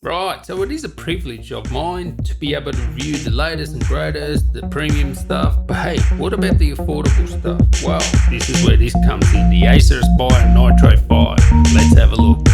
Right, so it is a privilege of mine to be able to review the latest and greatest, the premium stuff. But hey, what about the affordable stuff? Well, this is where this comes in, the Acer Nitro 5. Let's have a look.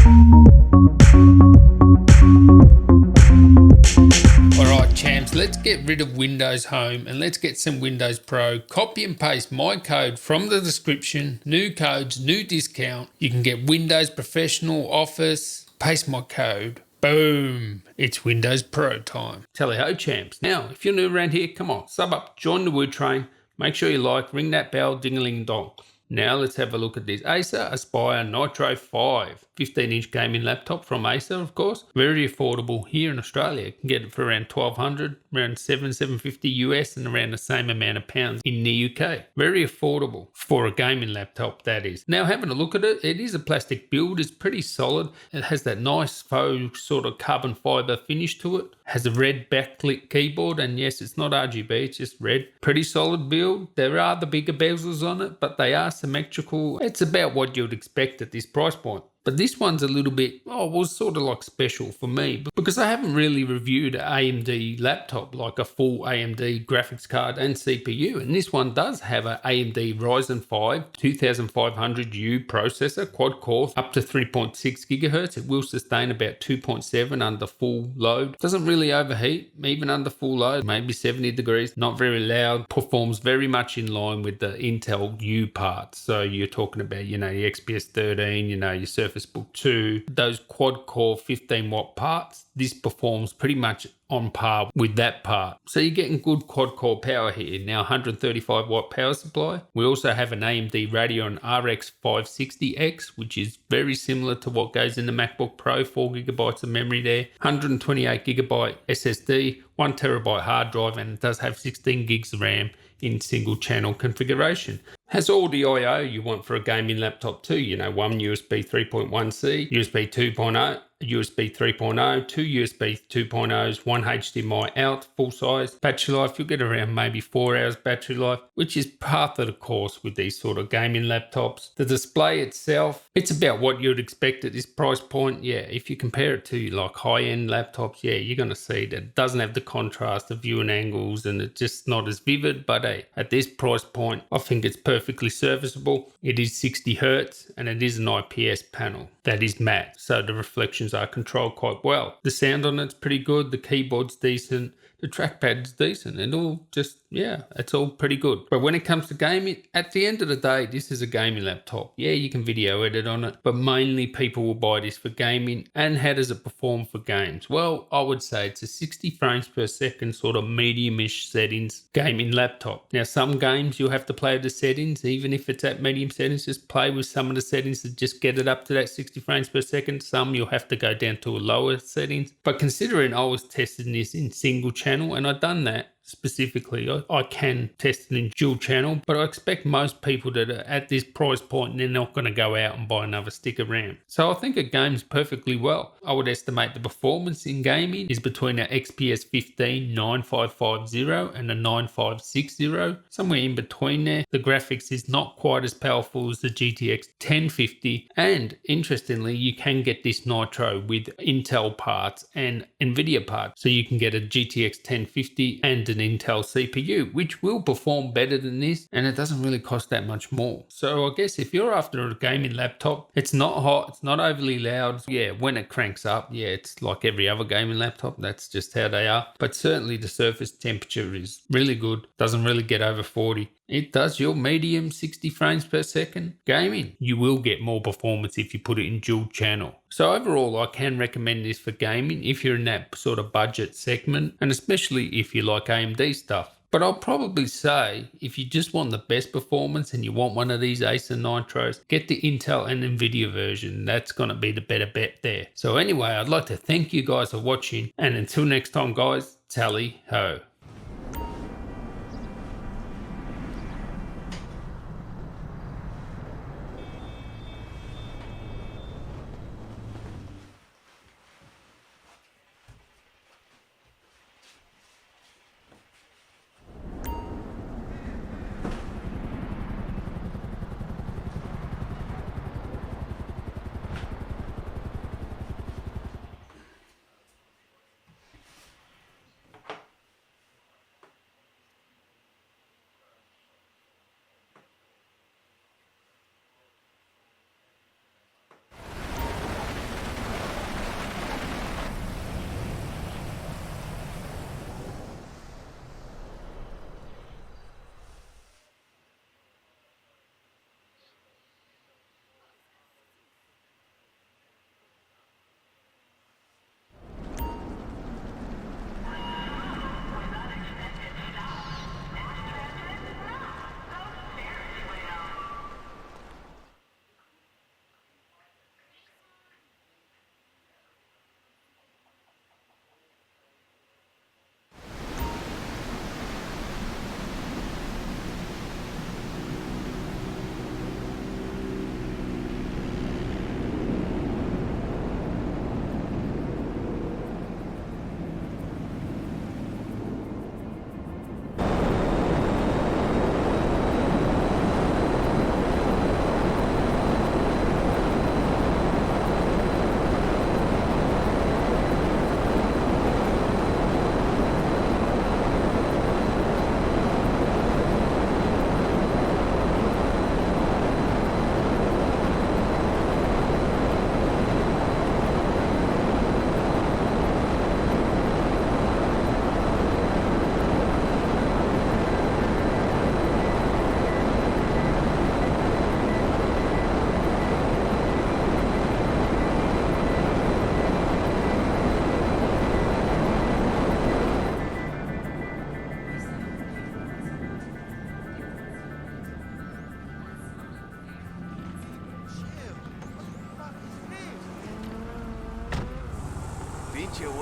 Alright champs, let's get rid of Windows Home and let's get some Windows Pro. Copy and paste my code from the description, new codes, new discount. You can get Windows Professional, Office, paste my code. Boom! It's Windows Pro time. Tally ho champs. Now, if you're new around here, come on, sub up, join the woo train. Make sure you like, ring that bell, ding-a-ling-dong. Now let's have a look at this Acer Aspire Nitro 5. 15-inch gaming laptop from Acer, of course. Very affordable here in Australia. You can get it for around $1,200, around $750 US, and around the same amount of pounds in the UK. Very affordable for a gaming laptop, that is. Now having a look at it, it is a plastic build. It's pretty solid. It has that nice faux sort of carbon fiber finish to it. Has a red backlit keyboard, and yes, it's not RGB, it's just red. Pretty solid build. There are the bigger bezels on it, but they are symmetrical. It's about what you'd expect at this price point. But this one's a little bit, was sort of like special for me because I haven't really reviewed an AMD laptop, like a full AMD graphics card and CPU. And this one does have an AMD Ryzen 5 2500U processor, quad core, up to 3.6 gigahertz. It will sustain about 2.7 under full load. Doesn't really overheat, even under full load, maybe 70 degrees. Not very loud, performs very much in line with the Intel U parts. So you're talking about, the XPS 13, your Surface Book 2, those quad core 15 watt parts. This performs pretty much on par with that part. So you're getting good quad core power here. Now 135 watt power supply. We also have an AMD Radeon RX 560X, which is very similar to what goes in the MacBook Pro, 4 gigabytes of memory there, 128 gigabyte SSD, 1 terabyte hard drive, and it does have 16 gigs of RAM in single channel configuration. Has all the I/O you want for a gaming laptop too, one USB 3.1C, USB 2.0, USB 3.0, two USB 2.0s, one HDMI out, full size. Battery life, you'll get around maybe 4 hours battery life, which is part of the course with these sort of gaming laptops. The display itself, it's about what you'd expect at this price point. Yeah, if you compare it to like high-end laptops, yeah, you're going to see that it doesn't have the contrast of viewing angles and it's just not as vivid. But hey, at this price point, I think it's perfectly serviceable. It is 60 Hertz and it is an IPS panel that is matte, so the reflections are controlled quite well. The sound on it's pretty good, the keyboard's decent, the trackpad's decent, and all just, it's all pretty good. But when it comes to gaming, at the end of the day, this is a gaming laptop. Yeah, you can video edit on it, but mainly people will buy this for gaming. And how does it perform for games? Well, I would say it's a 60 frames per second sort of medium-ish settings gaming laptop. Now, some games you'll have to play with the settings, even if it's at medium settings, just play with some of the settings to just get it up to that 60 frames per second. Some you'll have to go down to a lower settings. But considering I was testing this in single channel, and I've done that specifically, I can test it in dual channel, but I expect most people that are at this price point, they're not going to go out and buy another stick of RAM. So I think it games perfectly well. I would estimate the performance in gaming is between an XPS 15 9550 and a 9560, somewhere in between there. The graphics is not quite as powerful as the GTX 1050, and interestingly, you can get this Nitro with Intel parts and Nvidia parts, so you can get a GTX 1050 and an Intel CPU, which will perform better than this, and it doesn't really cost that much more. So I guess if you're after a gaming laptop, it's not hot, it's not overly loud. Yeah, when it cranks up, it's like every other gaming laptop. That's just how they are. But certainly the surface temperature is really good. Doesn't really get over 40. It does your medium 60 frames per second gaming. You will get more performance if you put it in dual channel. So overall, I can recommend this for gaming if you're in that sort of budget segment, and especially if you like AMD stuff. But I'll probably say, if you just want the best performance and you want one of these Acer Nitros, get the Intel and Nvidia version. That's going to be the better bet there. So anyway, I'd like to thank you guys for watching, and until next time guys, tally ho.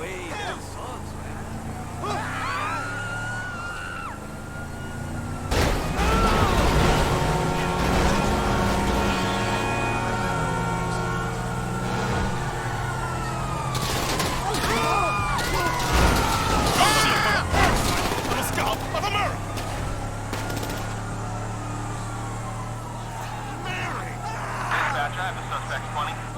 way that sucks, man. Dispatch, I have a suspect 20.